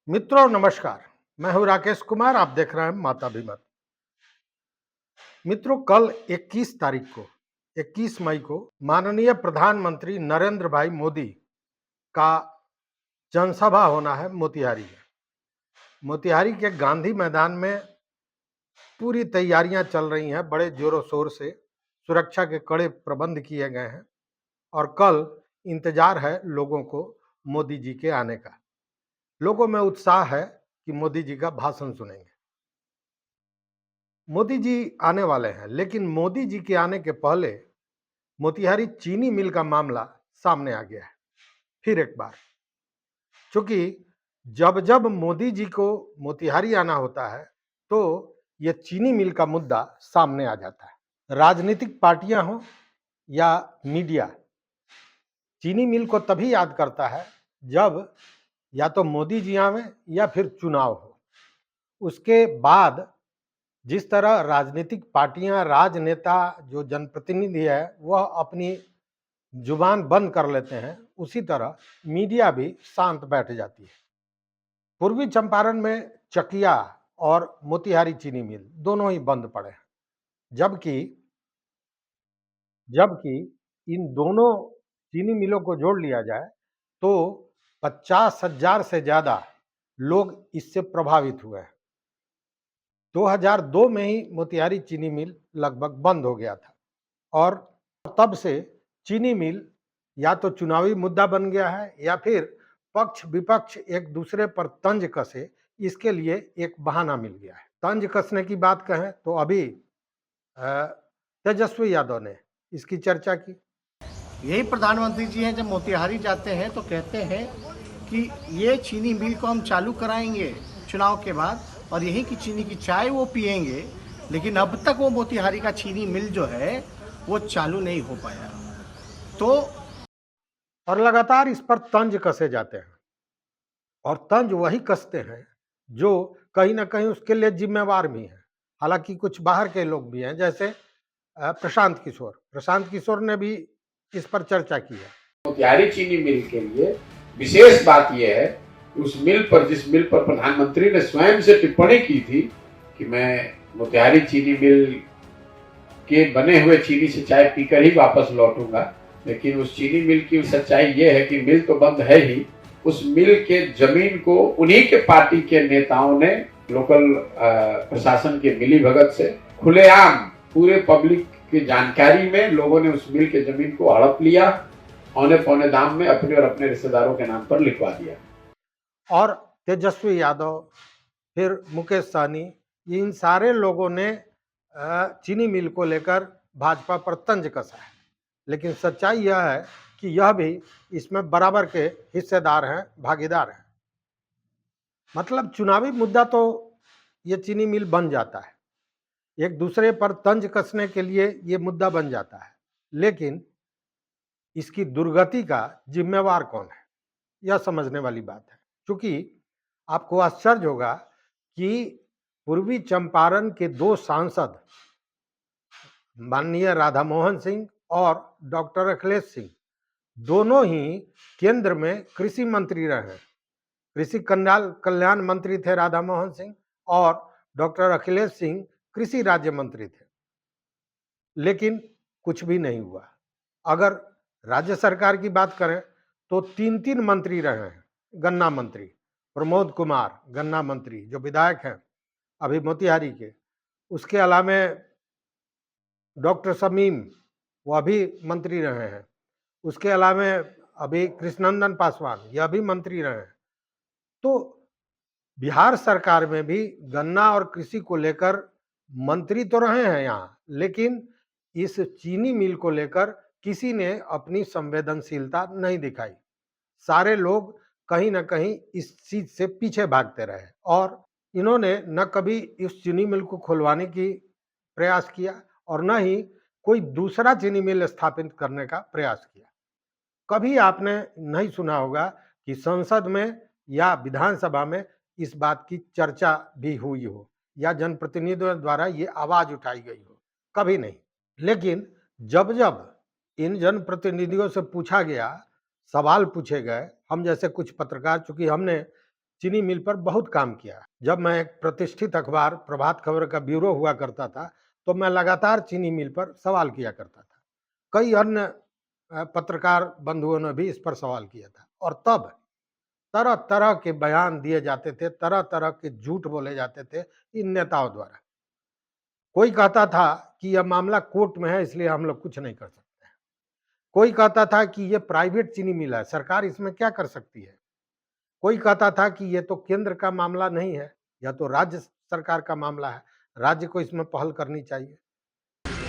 मित्रों नमस्कार। मैं हूं राकेश कुमार। आप देख रहे हैं माता भीमत। मित्रों कल 21 मई को माननीय प्रधानमंत्री नरेंद्र भाई मोदी का जनसभा होना है मोतिहारी में। मोतिहारी के गांधी मैदान में पूरी तैयारियां चल रही हैं, बड़े जोरों शोर से सुरक्षा के कड़े प्रबंध किए गए हैं और कल इंतजार है लोगों को मोदी जी के आने का। लोगों में उत्साह है कि मोदी जी का भाषण सुनेंगे। मोदी जी आने वाले हैं, लेकिन मोदी जी के आने के पहले मोतिहारी चीनी मिल का मामला सामने आ गया है फिर एक बार। क्योंकि जब जब मोदी जी को मोतिहारी आना होता है तो ये चीनी मिल का मुद्दा सामने आ जाता है। राजनीतिक पार्टियां हो या मीडिया, चीनी मिल को तभी याद करता है जब या तो मोदी जी आवे या फिर चुनाव हो। उसके बाद जिस तरह राजनीतिक पार्टियां, राजनेता, जो जनप्रतिनिधि है वह अपनी जुबान बंद कर लेते हैं, उसी तरह मीडिया भी शांत बैठ जाती है। पूर्वी चंपारण में चकिया और मोतिहारी चीनी मिल दोनों ही बंद पड़े हैं, जबकि जबकि इन दोनों चीनी मिलों को जोड़ लिया जाए तो 50,000 से ज्यादा लोग इससे प्रभावित हुए हैं। 2002 में ही मोतिहारी चीनी मिल लगभग बंद हो गया था और तब से चीनी मिल या तो चुनावी मुद्दा बन गया है या फिर पक्ष विपक्ष एक दूसरे पर तंज कसे, इसके लिए एक बहाना मिल गया है। तंज कसने की बात कहें तो अभी तेजस्वी यादव ने इसकी चर्चा की। यही प्रधानमंत्री जी हैं, जब मोतिहारी जाते हैं तो कहते हैं कि ये चीनी मिल को हम चालू कराएंगे चुनाव के बाद और यहीं की चीनी की चाय वो पिएंगे। लेकिन अब तक वो मोतिहारी का चीनी मिल जो है वो चालू नहीं हो पाया। तो और लगातार इस पर तंज कसे जाते हैं और तंज वही कसते हैं जो कहीं ना कहीं उसके लिए जिम्मेवार भी हैं। हालांकि कुछ बाहर के लोग भी हैं, जैसे प्रशांत किशोर ने भी इस पर चर्चा की है। मोतिहारी चीनी मिल के लिए विशेष बात यह है कि उस मिल पर, जिस मिल पर प्रधानमंत्री ने स्वयं से टिप्पणी की थी कि मैं मोतिहारी चीनी मिल के बने हुए चीनी से चाय पीकर ही वापस लौटूंगा, लेकिन उस चीनी मिल की सच्चाई यह है कि मिल तो बंद है ही। उस मिल के जमीन को उन्हीं के पार्टी के नेताओं ने लोकल प्रशासन के मिली भगत से खुलेआम पूरे पब्लिक की जानकारी में लोगों ने उस मिल के जमीन को हड़प लिया, औने पौने दाम में अपने और अपने रिश्तेदारों के नाम पर लिखवा दिया। और तेजस्वी यादव, फिर मुकेश सहनी, इन सारे लोगों ने चीनी मिल को लेकर भाजपा पर तंज कसा है। लेकिन सच्चाई यह है कि यह भी इसमें बराबर के हिस्सेदार हैं, भागीदार हैं। मतलब चुनावी मुद्दा तो ये चीनी मिल बन जाता है, एक दूसरे पर तंज कसने के लिए ये मुद्दा बन जाता है, लेकिन इसकी दुर्गति का जिम्मेवार कौन है, यह समझने वाली बात है। क्योंकि आपको आश्चर्य होगा कि पूर्वी चंपारण के दो सांसद माननीय राधा मोहन सिंह और डॉक्टर अखिलेश सिंह दोनों ही केंद्र में कृषि मंत्री रहे हैं। कृषि कल्याण मंत्री थे राधा मोहन सिंह और डॉक्टर अखिलेश सिंह कृषि राज्य मंत्री थे, लेकिन कुछ भी नहीं हुआ। अगर राज्य सरकार की बात करें तो तीन तीन मंत्री रहे हैं। गन्ना मंत्री प्रमोद कुमार, गन्ना मंत्री जो विधायक हैं अभी मोतिहारी के, उसके अलावा डॉक्टर शमीम, वह भी मंत्री रहे हैं। उसके अलावा अभी कृष्णनंदन पासवान, यह भी मंत्री रहे हैं। तो बिहार सरकार में भी गन्ना और कृषि को लेकर मंत्री तो रहे हैं यहाँ, लेकिन इस चीनी मिल को लेकर किसी ने अपनी संवेदनशीलता नहीं दिखाई। सारे लोग कहीं ना कहीं इस चीज से पीछे भागते रहे और इन्होंने न कभी इस चीनी मिल को खुलवाने की प्रयास किया और न ही कोई दूसरा चीनी मिल स्थापित करने का प्रयास किया। कभी आपने नहीं सुना होगा कि संसद में या विधानसभा में इस बात की चर्चा भी हुई हो या जनप्रतिनिधियों द्वारा ये आवाज उठाई गई हो, कभी नहीं। लेकिन जब जब इन जनप्रतिनिधियों से पूछा गया, सवाल पूछे गए, हम जैसे कुछ पत्रकार, चूंकि हमने चीनी मिल पर बहुत काम किया। जब मैं एक प्रतिष्ठित अखबार प्रभात खबर का ब्यूरो हुआ करता था, तो मैं लगातार चीनी मिल पर सवाल किया करता था। कई अन्य पत्रकार बंधुओं ने भी इस पर सवाल किया था, और तब तरह तरह के बयान दिए जाते थे, तरह तरह के झूठ बोले जाते थे इन नेताओं द्वारा। कोई कहता था कि यह मामला कोर्ट में है, इसलिए हम लोग कुछ नहीं कर सकते। कोई कहता था कि यह प्राइवेट चीनी मिल है, सरकार इसमें क्या कर सकती है। कोई कहता था कि यह तो केंद्र का मामला नहीं है, यह तो राज्य सरकार का मामला है, राज्य को इसमें पहल करनी चाहिए।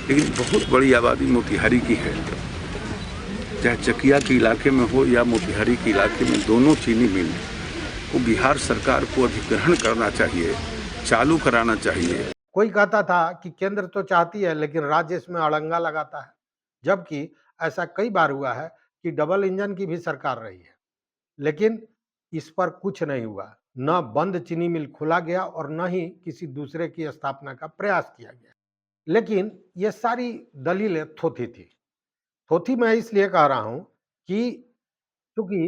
लेकिन बहुत बड़ी आबादी मोतिहारी की है, चाहे चकिया के इलाके में हो या मोतिहारी के इलाके में, दोनों चीनी मिल को बिहार सरकार को अधिग्रहण करना चाहिए, चालू कराना चाहिए। कोई कहता था कि केंद्र तो चाहती है लेकिन राज्य इसमें अड़ंगा लगाता है, जबकि ऐसा कई बार हुआ है कि डबल इंजन की भी सरकार रही है, लेकिन इस पर कुछ नहीं हुआ। न बंद चीनी मिल खोला गया और न ही किसी दूसरे की स्थापना का प्रयास किया गया। लेकिन ये सारी दलीलें थोथी थी। थोथी मैं इसलिए कह रहा हूं कि क्योंकि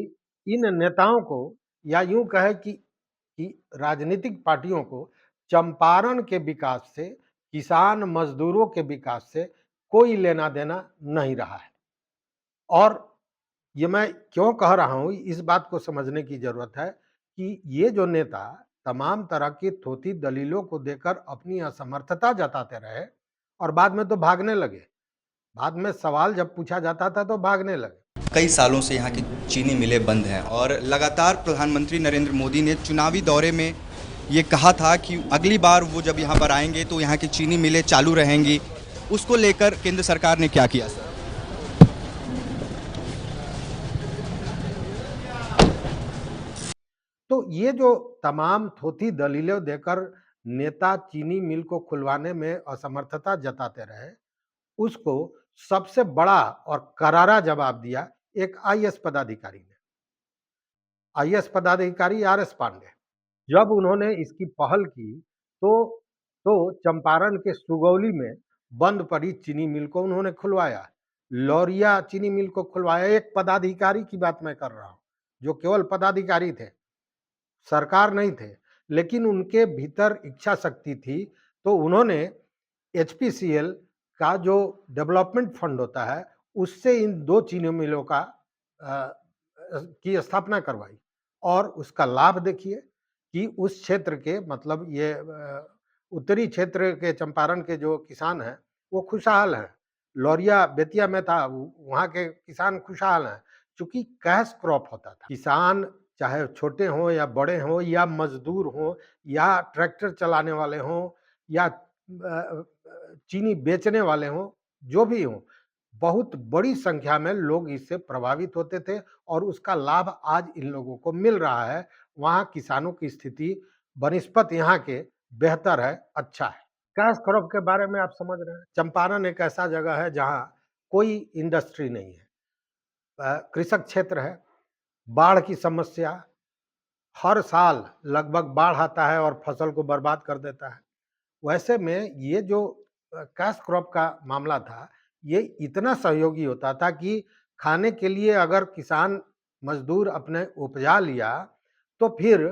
इन नेताओं को, या यूं कहे कि राजनीतिक पार्टियों को चंपारण के विकास से, किसान मजदूरों के विकास से कोई लेना देना नहीं रहा है। और ये मैं क्यों कह रहा हूं, इस बात को समझने की जरूरत है कि ये जो नेता तमाम तरह की थोथी दलीलों को देकर अपनी असमर्थता जताते रहे और बाद में तो भागने लगे। बाद में सवाल जब पूछा जाता था तो भागने लगे। कई सालों से यहाँ की चीनी मिलें बंद हैं और लगातार प्रधानमंत्री नरेंद्र मोदी ने चुनावी दौरे में ये कहा था कि अगली बार वो जब यहाँ पर आएंगे तो यहाँ की चीनी मिलें चालू रहेंगी। उसको लेकर केंद्र सरकार ने क्या किया सर? तो ये जो तमाम थोथी दलीलें देकर नेता चीनी मिल को खुलवाने में असमर्थता जताते रहे, उसको सबसे बड़ा और करारा जवाब दिया एक आईएएस पदाधिकारी ने। आईएएस पदाधिकारी आरएस पांडे। जब उन्होंने इसकी पहल की तो चंपारण के सुगौली में बंद पड़ी चीनी मिल को उन्होंने खुलवाया। लौरिया चीनी मिल को खुलवाया। एक पदाधिकारी की बात मैं कर रहा हूं, जो केवल पदाधिकारी थे, सरकार नहीं थे, लेकिन उनके भीतर इच्छा शक्ति थी। तो उन्होंने एचपीसीएल का जो डेवलपमेंट फंड होता है, उससे इन दो चीनी मिलों का की स्थापना करवाई। और उसका लाभ देखिए कि उस क्षेत्र के, मतलब ये उत्तरी क्षेत्र के चंपारण के जो किसान हैं वो खुशहाल हैं। लौरिया बेतिया में था, वहाँ के किसान खुशहाल हैं, क्योंकि कैश क्रॉप होता था। किसान चाहे छोटे हों या बड़े हों, या मजदूर हों, या ट्रैक्टर चलाने वाले हों, या चीनी बेचने वाले हों, जो भी हों, बहुत बड़ी संख्या में लोग इससे प्रभावित होते थे और उसका लाभ आज इन लोगों को मिल रहा है। वहाँ किसानों की स्थिति बनिस्पत यहाँ के बेहतर है, अच्छा है। कैश क्रॉप के बारे में आप समझ रहे हैं, चंपारण एक ऐसा जगह है जहाँ कोई इंडस्ट्री नहीं है, कृषक क्षेत्र है, बाढ़ की समस्या, हर साल लगभग बाढ़ आता है और फसल को बर्बाद कर देता है। वैसे में ये जो कैश क्रॉप का मामला था, ये इतना सहयोगी होता था कि खाने के लिए अगर किसान मजदूर अपने उपजा लिया, तो फिर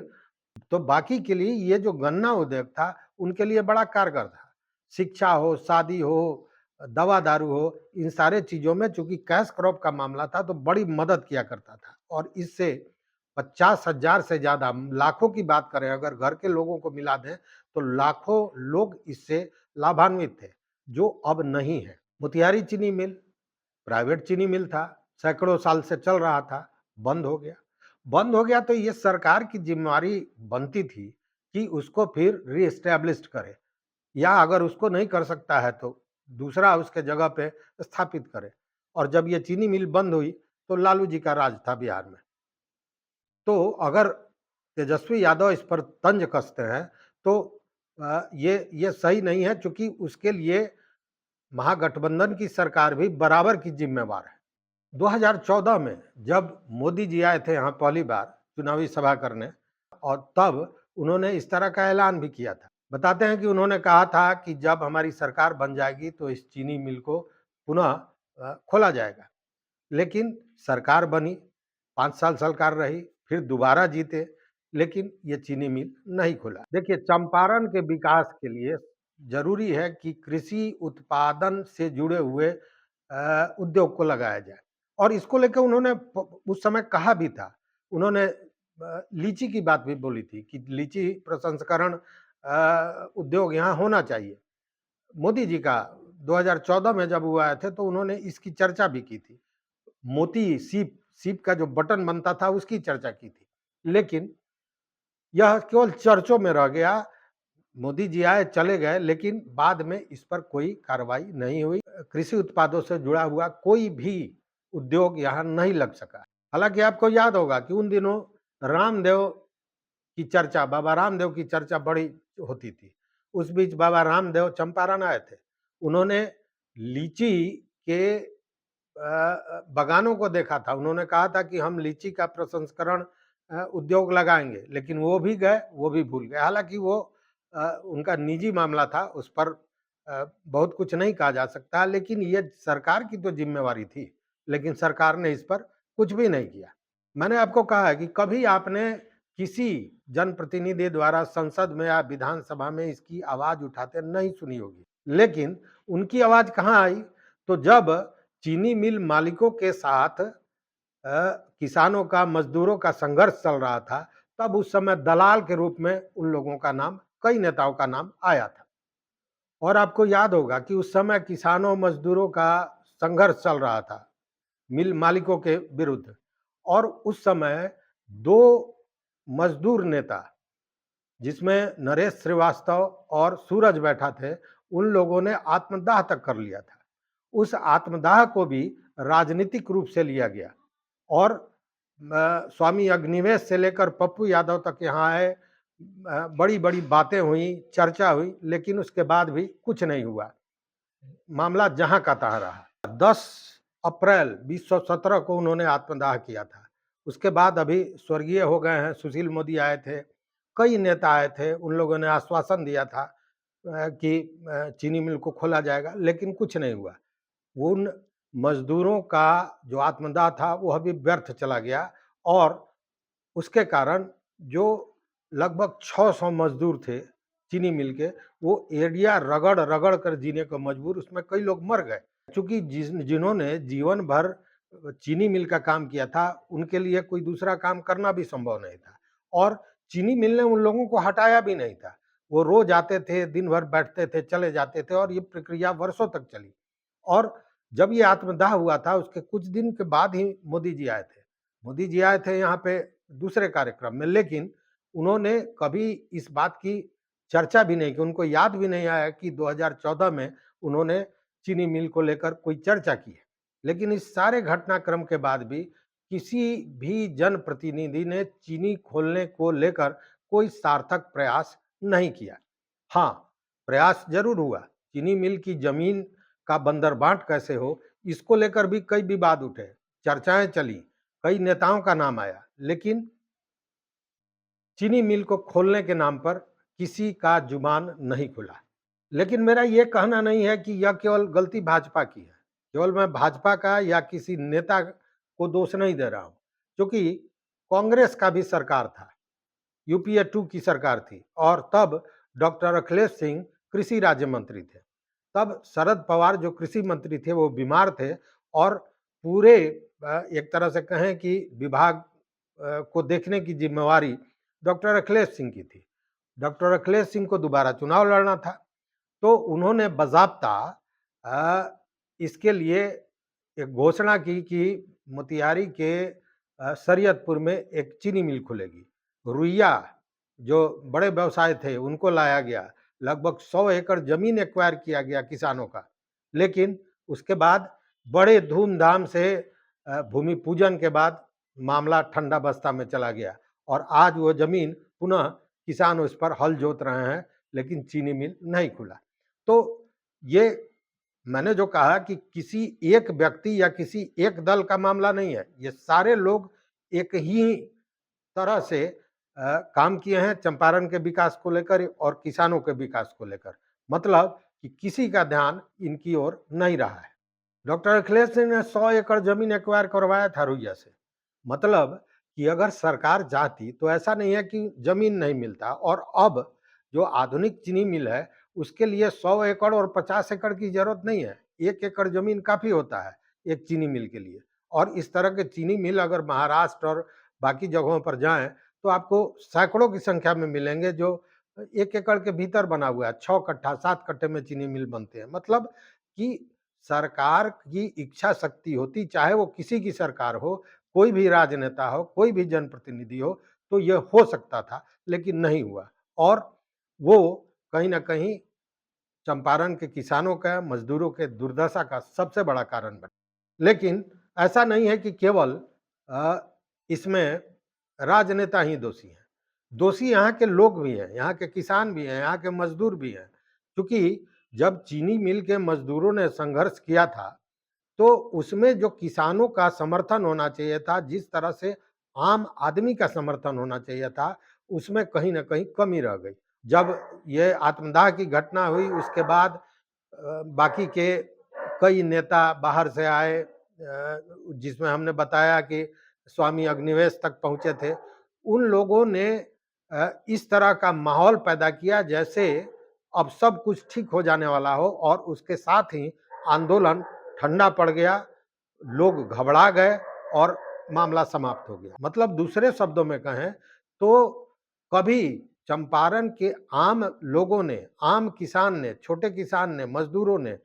तो बाकी के लिए ये जो गन्ना उद्योग था उनके लिए बड़ा कारगर था। शिक्षा हो, शादी हो, दवा दारू हो, इन सारे चीजों में चूंकि कैश क्रॉप का मामला था तो बड़ी मदद किया करता था। और इससे 50,000 से ज्यादा, लाखों की बात करें अगर घर के लोगों को मिला दें तो लाखों लोग इससे लाभान्वित थे, जो अब नहीं है। मोतिहारी चीनी मिल प्राइवेट चीनी मिल था, सैकड़ों साल से चल रहा था, बंद हो गया। बंद हो गया तो ये सरकार की जिम्मेवारी बनती थी कि उसको फिर रीएस्टैब्लिश करे, या अगर उसको नहीं कर सकता है तो दूसरा उसके जगह पे स्थापित करे। और जब ये चीनी मिल बंद हुई तो लालू जी का राज था बिहार में। तो अगर तेजस्वी यादव इस पर तंज कसते हैं तो ये सही नहीं है, क्योंकि उसके लिए महागठबंधन की सरकार भी बराबर की जिम्मेवार है। 2014 में जब मोदी जी आए थे यहाँ पहली बार चुनावी सभा करने, और तब उन्होंने इस तरह का ऐलान भी किया था। बताते हैं कि उन्होंने कहा था कि जब हमारी सरकार बन जाएगी तो इस चीनी मिल को पुनः खोला जाएगा। लेकिन सरकार बनी, 5 साल सरकार रही, फिर दोबारा जीते, लेकिन ये चीनी मिल नहीं खुला। देखिए, चंपारण के विकास के लिए जरूरी है कि कृषि उत्पादन से जुड़े हुए उद्योग को लगाया जाए, और इसको लेकर उन्होंने उस समय कहा भी था। उन्होंने लीची की बात भी बोली थी कि लीची प्रसंस्करण उद्योग यहाँ होना चाहिए। मोदी जी का 2014 में जब वो आए थे तो उन्होंने इसकी चर्चा भी की थी। मोती सीप का जो बटन बनता था उसकी चर्चा की थी, लेकिन यह केवल चर्चों में रह गया। मोदी जी आए, चले गए, लेकिन बाद में इस पर कोई कार्रवाई नहीं हुई। कृषि उत्पादों से जुड़ा हुआ कोई भी उद्योग यहाँ नहीं लग सका। हालांकि आपको याद होगा कि उन दिनों रामदेव की चर्चा, बाबा रामदेव की चर्चा बड़ी होती थी। उस बीच बाबा रामदेव चंपारण आए थे। उन्होंने लीची के बागानों को देखा था। उन्होंने कहा था कि हम लीची का प्रसंस्करण उद्योग लगाएंगे, लेकिन वो भी गए, वो भी भूल गए। हालांकि वो उनका निजी मामला था, उस पर बहुत कुछ नहीं कहा जा सकता, लेकिन ये सरकार की तो जिम्मेवारी थी, लेकिन सरकार ने इस पर कुछ भी नहीं किया। मैंने आपको कहा है कि कभी आपने किसी जनप्रतिनिधि द्वारा संसद में या विधानसभा में इसकी आवाज उठाते नहीं सुनी होगी, लेकिन उनकी आवाज कहाँ आई? तो जब चीनी मिल मालिकों के साथ किसानों का, मजदूरों का संघर्ष चल रहा था, तब उस समय दलाल के रूप में उन लोगों का नाम, कई नेताओं का नाम आया था। और आपको याद होगा कि उस समय किसानों, मजदूरों का संघर्ष चल रहा था मिल मालिकों के विरुद्ध, और उस समय दो मजदूर नेता, जिसमें नरेश श्रीवास्तव और सूरज बैठा थे, उन लोगों ने आत्मदाह तक कर लिया था। उस आत्मदाह को भी राजनीतिक रूप से लिया गया, और स्वामी अग्निवेश से लेकर पप्पू यादव तक यहाँ आए, बड़ी बड़ी बातें हुई, चर्चा हुई, लेकिन उसके बाद भी कुछ नहीं हुआ। मामला जहां का तहां रहा। 10 अप्रैल 2017 को उन्होंने आत्मदाह किया था। उसके बाद अभी स्वर्गीय हो गए हैं सुशील मोदी आए थे, कई नेता आए थे, उन लोगों ने आश्वासन दिया था कि चीनी मिल को खोला जाएगा, लेकिन कुछ नहीं हुआ। उन मजदूरों का जो आत्मदाह था वो अभी व्यर्थ चला गया, और उसके कारण जो लगभग 600 मजदूर थे चीनी मिल के, वो एड़िया रगड़ रगड़ कर जीने को मजबूर, उसमें कई लोग मर गए। क्योंकि जिन्होंने जीवन भर चीनी मिल का काम किया था, उनके लिए कोई दूसरा काम करना भी संभव नहीं था, और चीनी मिल ने उन लोगों को हटाया भी नहीं था। वो रोज आते थे, दिन भर बैठते थे, चले जाते थे, और ये प्रक्रिया वर्षों तक चली। और जब ये आत्मदाह हुआ था, उसके कुछ दिन के बाद ही मोदी जी आए थे। मोदी जी आए थे यहाँ पे दूसरे कार्यक्रम में, लेकिन उन्होंने कभी इस बात की चर्चा भी नहीं की। उनको याद भी नहीं आया कि 2014 में उन्होंने चीनी मिल को लेकर कोई चर्चा की है। लेकिन इस सारे घटनाक्रम के बाद भी किसी भी जनप्रतिनिधि ने चीनी खोलने को लेकर कोई सार्थक प्रयास नहीं किया। हाँ, प्रयास जरूर हुआ। चीनी मिल की जमीन का बंदरबांट कैसे हो, इसको लेकर भी कई विवाद उठे, चर्चाएं चली, कई नेताओं का नाम आया, लेकिन चीनी मिल को खोलने के नाम पर किसी का जुबान नहीं खुला। लेकिन मेरा यह कहना नहीं है कि यह केवल गलती भाजपा की है। केवल मैं भाजपा का या किसी नेता को दोष नहीं दे रहा हूं, क्योंकि कांग्रेस का भी सरकार था, यूपीए 2 की सरकार थी, और तब डॉक्टर अखिलेश सिंह कृषि राज्य मंत्री थे। तब शरद पवार जो कृषि मंत्री थे वो बीमार थे, और पूरे एक तरह से कहें कि विभाग को देखने की जिम्मेवारी डॉक्टर अखिलेश सिंह की थी। डॉक्टर अखिलेश सिंह को दोबारा चुनाव लड़ना था, तो उन्होंने बाज़ाब्ता इसके लिए एक घोषणा की कि मोतिहारी के शरीयतपुर में एक चीनी मिल खुलेगी। रुइया जो बड़े व्यवसाय थे उनको लाया गया, लगभग 100 एकड़ जमीन एक्वायर किया गया किसानों का, लेकिन उसके बाद बड़े धूमधाम से भूमि पूजन के बाद मामला ठंडा बस्ता में चला गया, और आज वो जमीन पुनः किसान उस पर हल जोत रहे हैं, लेकिन चीनी मिल नहीं खुला। तो ये मैंने जो कहा कि किसी एक व्यक्ति या किसी एक दल का मामला नहीं है, ये सारे लोग एक ही तरह से काम किए हैं चंपारण के विकास को लेकर और किसानों के विकास को लेकर। मतलब कि किसी का ध्यान इनकी ओर नहीं रहा है। डॉक्टर अखिलेश सिंह ने 100 एकड़ जमीन एक्वायर करवाया था रुइया से, मतलब कि अगर सरकार चाहती तो ऐसा नहीं है कि जमीन नहीं मिलता, और अब जो आधुनिक चीनी मिल है उसके लिए 100 एकड़ और 50 एकड़ की जरूरत नहीं है, 1 एकड़ जमीन काफी होता है एक चीनी मिल के लिए। और इस तरह के चीनी मिल अगर महाराष्ट्र और बाकी जगहों पर जाएं तो आपको सैकड़ों की संख्या में मिलेंगे जो 1 एकड़ के भीतर बना हुआ है, 6 कट्ठा 7 कट्ठे में चीनी मिल बनते हैं। मतलब कि सरकार की इच्छा शक्ति होती, चाहे वो किसी की सरकार हो, कोई भी राजनेता हो, कोई भी जनप्रतिनिधि हो, तो ये हो सकता था, लेकिन नहीं हुआ। और वो कहीं न कहीं चंपारण के किसानों का, मजदूरों के दुर्दशा का सबसे बड़ा कारण बना। लेकिन ऐसा नहीं है कि केवल इसमें राजनेता ही दोषी हैं। दोषी यहाँ के लोग भी हैं, यहाँ के किसान भी हैं, यहाँ के मजदूर भी हैं। क्योंकि जब चीनी मिल के मजदूरों ने संघर्ष किया था, तो उसमें जो किसानों का समर्थन होना चाहिए था, जिस तरह से आम आदमी का समर्थन होना चाहिए था, उसमें कहीं न कहीं कमी रह गई। जब ये आत्मदाह की घटना हुई उसके बाद बाकी के कई नेता बाहर से आए, जिसमें हमने बताया कि स्वामी अग्निवेश तक पहुँचे थे। उन लोगों ने इस तरह का माहौल पैदा किया जैसे अब सब कुछ ठीक हो जाने वाला हो, और उसके साथ ही आंदोलन ठंडा पड़ गया, लोग घबरा गए और मामला समाप्त हो गया। मतलब दूसरे शब्दों में कहें तो कभी चंपारण के आम लोगों ने, आम किसान ने, छोटे किसान ने, मजदूरों ने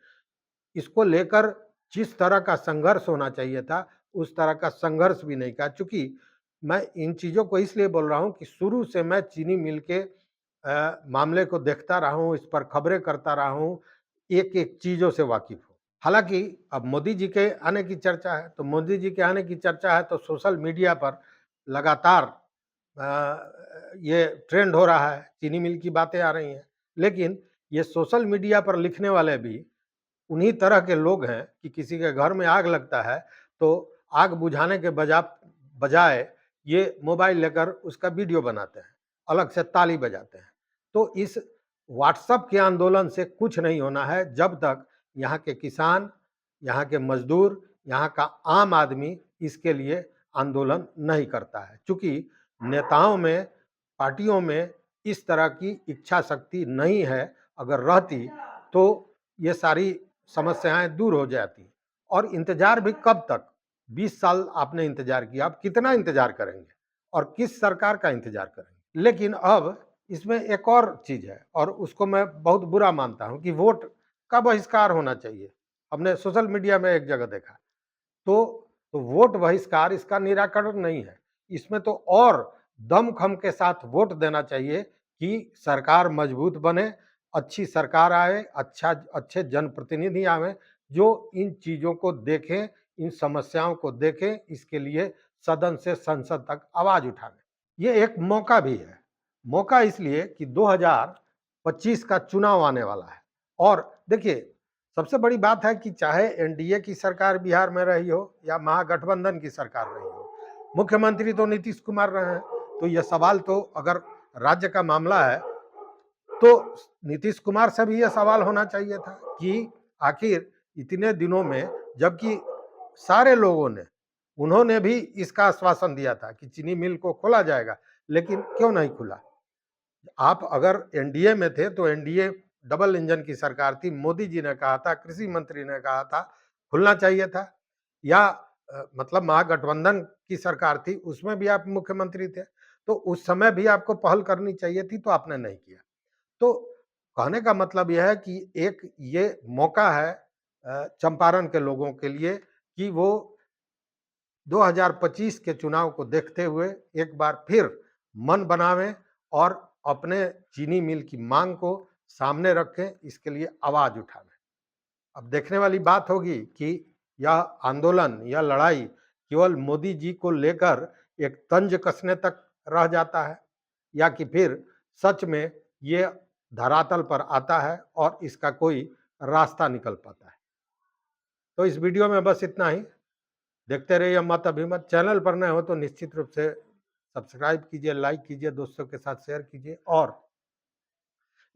इसको लेकर जिस तरह का संघर्ष होना चाहिए था, उस तरह का संघर्ष भी नहीं किया। चूँकि मैं इन चीज़ों को इसलिए बोल रहा हूँ कि शुरू से मैं चीनी मिल के मामले को देखता रहा हूँ, इस पर खबरें करता रहा हूँ, एक-एक चीज़ों से वाकिफ़ हूँ। हालाँकि अब मोदी जी के आने की चर्चा है, तो मोदी जी के आने की चर्चा है तो सोशल मीडिया पर लगातार ये ट्रेंड हो रहा है, चीनी मिल की बातें आ रही हैं। लेकिन ये सोशल मीडिया पर लिखने वाले भी उन्हीं तरह के लोग हैं कि किसी के घर में आग लगता है तो आग बुझाने के बजाय ये मोबाइल लेकर उसका वीडियो बनाते हैं, अलग से ताली बजाते हैं। तो इस व्हाट्सएप के आंदोलन से कुछ नहीं होना है जब तक यहाँ के किसान, यहाँ के मजदूर, यहाँ का आम आदमी इसके लिए आंदोलन नहीं करता है। चूँकि नेताओं में, पार्टियों में इस तरह की इच्छा शक्ति नहीं है, अगर रहती तो ये सारी समस्याएं दूर हो जाती। और इंतजार भी कब तक? 20 साल आपने इंतजार किया, अब कितना इंतजार करेंगे और किस सरकार का इंतजार करेंगे? लेकिन अब इसमें एक और चीज है और उसको मैं बहुत बुरा मानता हूं कि वोट का बहिष्कार होना चाहिए। हमने सोशल मीडिया में एक जगह देखा, तो वोट बहिष्कार इसका निराकरण नहीं है। इसमें तो और दमखम के साथ वोट देना चाहिए कि सरकार मजबूत बने, अच्छी सरकार आए, अच्छे जनप्रतिनिधि आवे जो इन चीज़ों को देखें, इन समस्याओं को देखें, इसके लिए सदन से संसद तक आवाज़ उठावें। ये एक मौका भी है। मौका इसलिए कि 2025 का चुनाव आने वाला है। और देखिए, सबसे बड़ी बात है कि चाहे एनडीए की सरकार बिहार में रही हो या महागठबंधन की सरकार रही हो, मुख्यमंत्री तो नीतीश कुमार रहे हैं। तो यह सवाल तो अगर राज्य का मामला है तो नीतीश कुमार से भी यह सवाल होना चाहिए था कि आखिर इतने दिनों में, जबकि सारे लोगों ने, उन्होंने भी इसका आश्वासन दिया था कि चीनी मिल को खोला जाएगा, लेकिन क्यों नहीं खुला? आप अगर एनडीए में थे तो एनडीए डबल इंजन की सरकार थी, मोदी जी ने कहा था, कृषि मंत्री ने कहा था खुलना चाहिए था। या मतलब महागठबंधन की सरकार थी, उसमें भी आप मुख्यमंत्री थे, तो उस समय भी आपको पहल करनी चाहिए थी, तो आपने नहीं किया। तो कहने का मतलब यह है कि एक ये मौका है चंपारण के लोगों के लिए कि वो 2025 के चुनाव को देखते हुए एक बार फिर मन बनावें और अपने चीनी मिल की मांग को सामने रखें, इसके लिए आवाज उठावें। अब देखने वाली बात होगी कि यह आंदोलन, यह लड़ाई केवल मोदी जी को लेकर एक तंज कसने तक रह जाता है या कि फिर सच में ये धरातल पर आता है और इसका कोई रास्ता निकल पाता है। तो इस वीडियो में बस इतना ही। देखते रहिए मत अभिमत। चैनल पर नए हो तो निश्चित रूप से सब्सक्राइब कीजिए, लाइक कीजिए, दोस्तों के साथ शेयर कीजिए और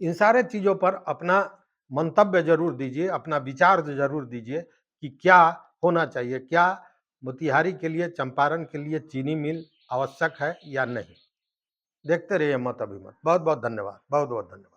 इन सारे चीज़ों पर अपना मंतव्य जरूर दीजिए, अपना विचार जरूर दीजिए कि क्या होना चाहिए, क्या मोतिहारी के लिए, चंपारण के लिए चीनी मिल आवश्यक है या नहीं। देखते रहिए मत अभिमत। बहुत बहुत धन्यवाद, बहुत बहुत धन्यवाद।